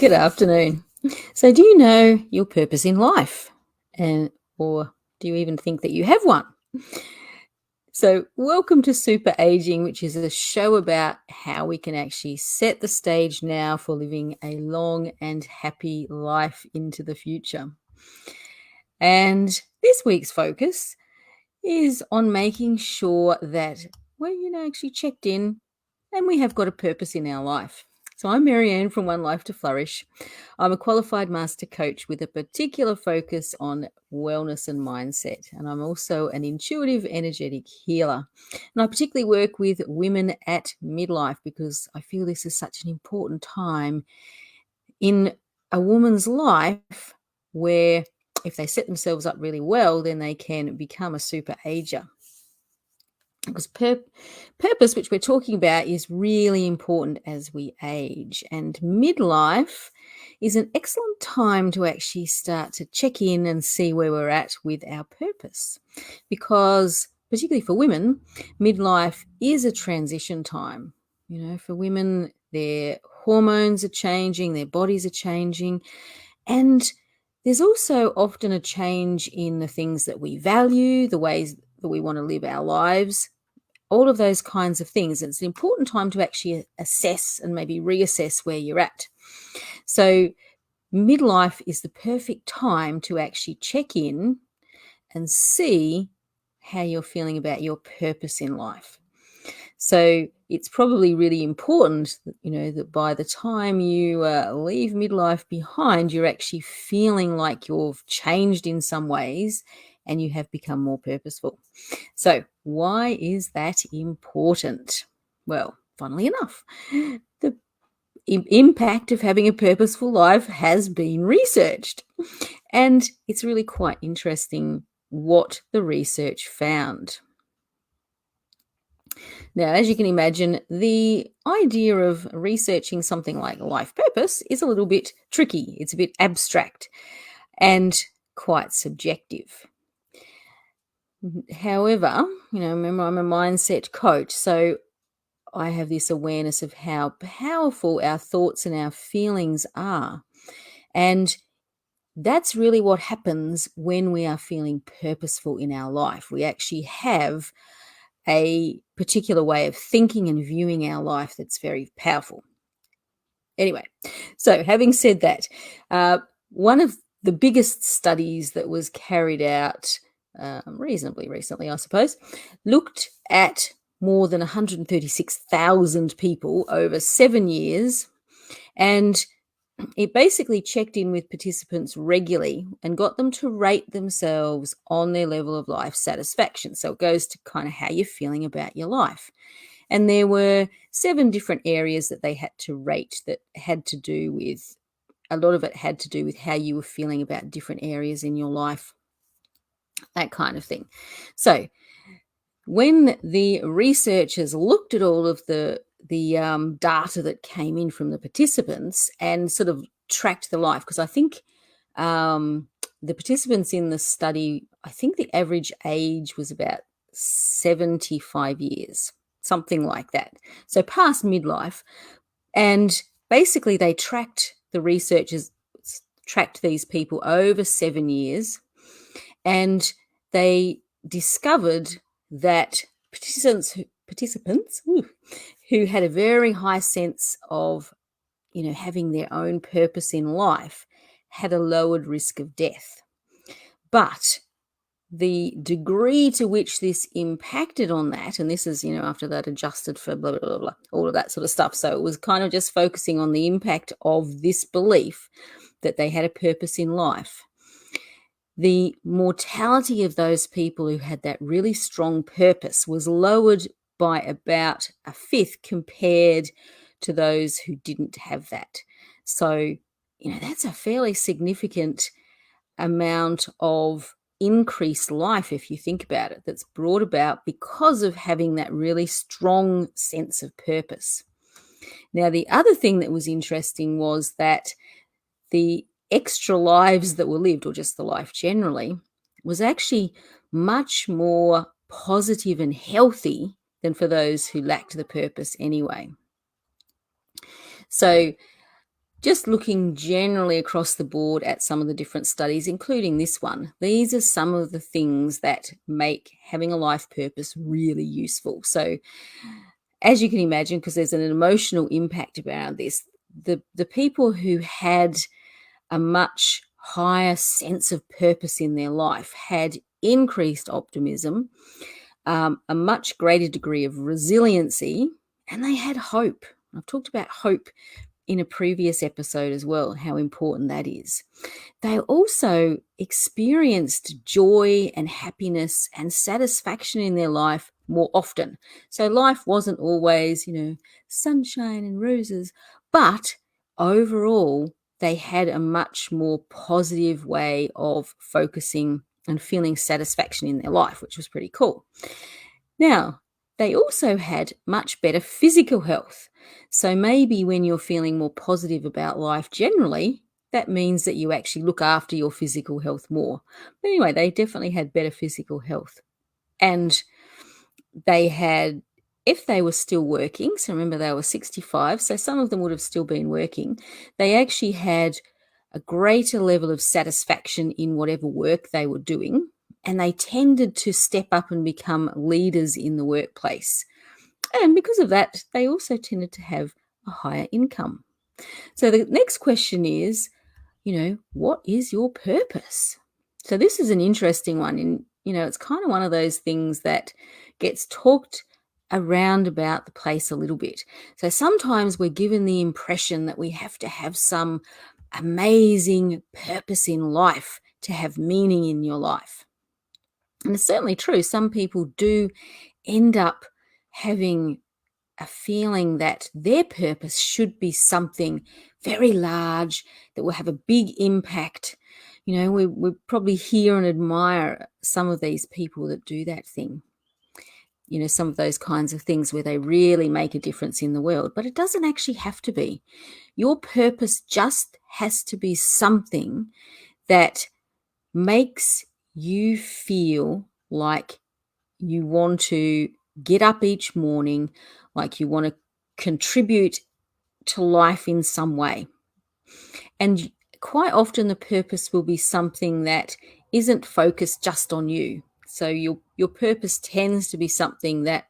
Good afternoon. So, do you know your purpose in life? Or do you even think that you have one? So, welcome to Super Aging, which is a show about how we can actually set the stage now for living a long and happy life into the future. And this week's focus is on making sure that we're actually checked in and we have got a purpose in our life. So I'm Marianne from One Life to Flourish. I'm a qualified master coach with a particular focus on wellness and mindset. And I'm also an intuitive energetic healer. And I particularly work with women at midlife because I feel this is such an important time in a woman's life where if they set themselves up really well, then they can become a super ager. Because purpose, which we're talking about, is really important as we age. And midlife is an excellent time to actually start to check in and see where we're at with our purpose. Because, particularly for women, midlife is a transition time. For women, their hormones are changing, their bodies are changing. And there's also often a change in the things that we value, the ways that we want to live our lives, all of those kinds of things. It's an important time to actually assess and maybe reassess where you're at. So midlife is the perfect time to actually check in and see how you're feeling about your purpose in life. So it's probably really important that by the time you leave midlife behind, you're actually feeling like you've changed in some ways and you have become more purposeful. So why is that important? Well, funnily enough, the impact of having a purposeful life has been researched. And it's really quite interesting what the research found. Now, as you can imagine, the idea of researching something like life purpose is a little bit tricky. It's a bit abstract and quite subjective. However, remember, I'm a mindset coach, so I have this awareness of how powerful our thoughts and our feelings are. And that's really what happens when we are feeling purposeful in our life. We actually have a particular way of thinking and viewing our life that's very powerful. Anyway, so having said that, one of the biggest studies that was carried out reasonably recently, I suppose, looked at more than 136,000 people over 7 years, and it basically checked in with participants regularly and got them to rate themselves on their level of life satisfaction. So it goes to kind of how you're feeling about your life. And there were 7 different areas that they had to rate that had to do with, a lot of it had to do with how you were feeling about different areas in your life, that kind of thing. So when the researchers looked at all of the data that came in from the participants and sort of tracked the life, because I think the participants in the study, I think the average age was about 75 years, something like that. So past midlife. And basically the researchers tracked these people over 7 years, and they discovered that participants who had a very high sense of having their own purpose in life had a lowered risk of death. But the degree to which this impacted on that, and this is after that adjusted for blah, blah, blah, blah, all of that sort of stuff. So it was kind of just focusing on the impact of this belief that they had a purpose in life. The mortality of those people who had that really strong purpose was lowered by about a fifth compared to those who didn't have that. So, that's a fairly significant amount of increased life, if you think about it, that's brought about because of having that really strong sense of purpose. Now, the other thing that was interesting was that the extra lives that were lived, or just the life generally, was actually much more positive and healthy than for those who lacked the purpose anyway. So just looking generally across the board at some of the different studies, including this one, these are some of the things that make having a life purpose really useful. So, as you can imagine, because there's an emotional impact around this, the people who had a much higher sense of purpose in their life had increased optimism, a much greater degree of resiliency, and they had hope. I've talked about hope in a previous episode as well, how important that is. They also experienced joy and happiness and satisfaction in their life more often. So life wasn't always, sunshine and roses, but overall, they had a much more positive way of focusing and feeling satisfaction in their life, which was pretty cool. Now, they also had much better physical health. So maybe when you're feeling more positive about life generally, that means that you actually look after your physical health more. But anyway, they definitely had better physical health. And they had, if they were still working, so remember they were 65, so some of them would have still been working, they actually had a greater level of satisfaction in whatever work they were doing, and they tended to step up and become leaders in the workplace. And because of that, they also tended to have a higher income. So the next question is, what is your purpose? So this is an interesting one. And, it's kind of one of those things that gets talked around about the place a little bit. So sometimes we're given the impression that we have to have some amazing purpose in life to have meaning in your life. And it's certainly true. Some people do end up having a feeling that their purpose should be something very large that will have a big impact. We probably hear and admire some of these people that do that thing. Some of those kinds of things where they really make a difference in the world, but it doesn't actually have to be. Your purpose just has to be something that makes you feel like you want to get up each morning, like you want to contribute to life in some way. And quite often the purpose will be something that isn't focused just on you. So your purpose tends to be something that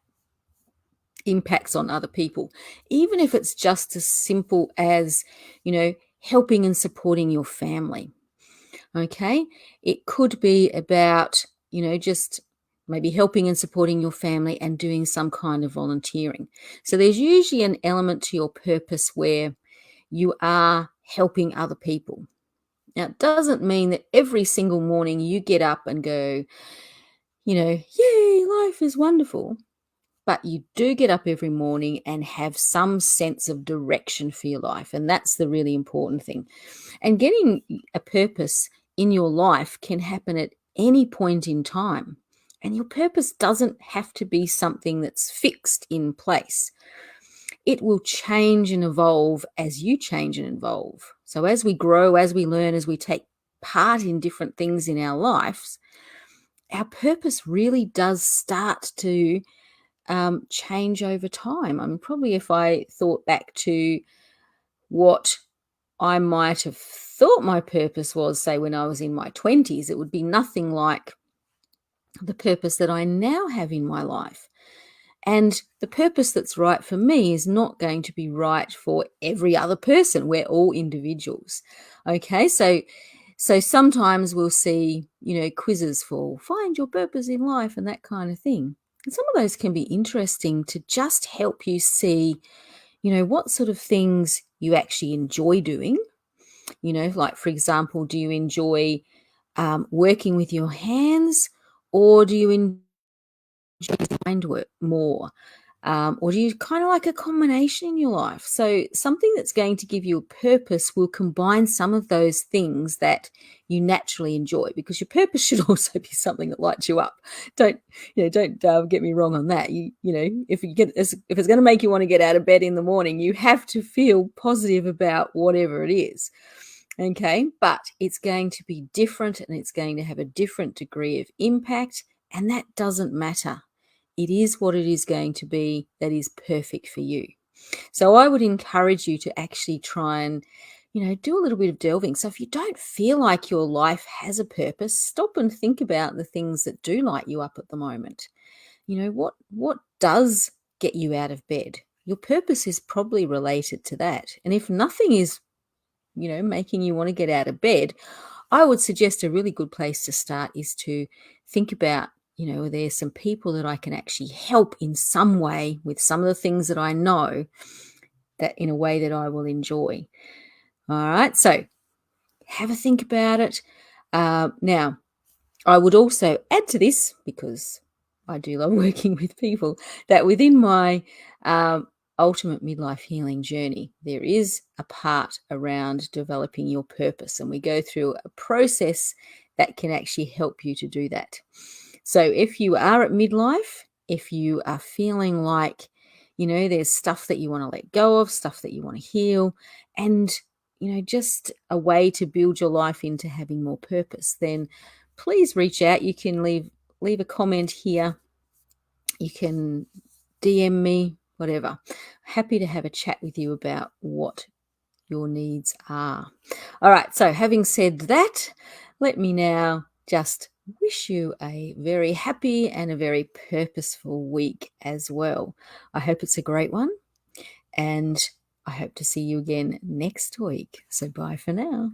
impacts on other people, even if it's just as simple as, helping and supporting your family. Okay, it could be about, just maybe helping and supporting your family and doing some kind of volunteering. So there's usually an element to your purpose where you are helping other people. Now, it doesn't mean that every single morning you get up and go, yay, life is wonderful. But you do get up every morning and have some sense of direction for your life. And that's the really important thing. And getting a purpose in your life can happen at any point in time. And your purpose doesn't have to be something that's fixed in place. It will change and evolve as you change and evolve. So as we grow, as we learn, as we take part in different things in our lives, our purpose really does start to change over time. I mean, probably if I thought back to what I might have thought my purpose was, say, when I was in my 20s, it would be nothing like the purpose that I now have in my life. And the purpose that's right for me is not going to be right for every other person. We're all individuals. Okay, so sometimes we'll see, quizzes for find your purpose in life and that kind of thing. And some of those can be interesting to just help you see, what sort of things you actually enjoy doing. Like, for example, do you enjoy working with your hands, or do you enjoy mind work more? Or do you kind of like a combination in your life? So something that's going to give you a purpose will combine some of those things that you naturally enjoy, because your purpose should also be something that lights you up. Don't get me wrong on that. If it's going to make you want to get out of bed in the morning, you have to feel positive about whatever it is. Okay, but it's going to be different, and it's going to have a different degree of impact, and that doesn't matter. It is what it is going to be that is perfect for you. So I would encourage you to actually try and, do a little bit of delving. So if you don't feel like your life has a purpose, stop and think about the things that do light you up at the moment. What does get you out of bed? Your purpose is probably related to that. And if nothing is, making you want to get out of bed, I would suggest a really good place to start is to think about, are there some people that I can actually help in some way with some of the things that I know, that in a way that I will enjoy. All right. So have a think about it. Now, I would also add to this, because I do love working with people, that within my ultimate midlife healing journey, there is a part around developing your purpose. And we go through a process that can actually help you to do that. So if you are at midlife, if you are feeling like, there's stuff that you want to let go of, stuff that you want to heal, and, just a way to build your life into having more purpose, then please reach out. You can leave a comment here. You can DM me, whatever. Happy to have a chat with you about what your needs are. All right. So having said that, let me now just wish you a very happy and a very purposeful week as well. I hope it's a great one, and I hope to see you again next week. So bye for now.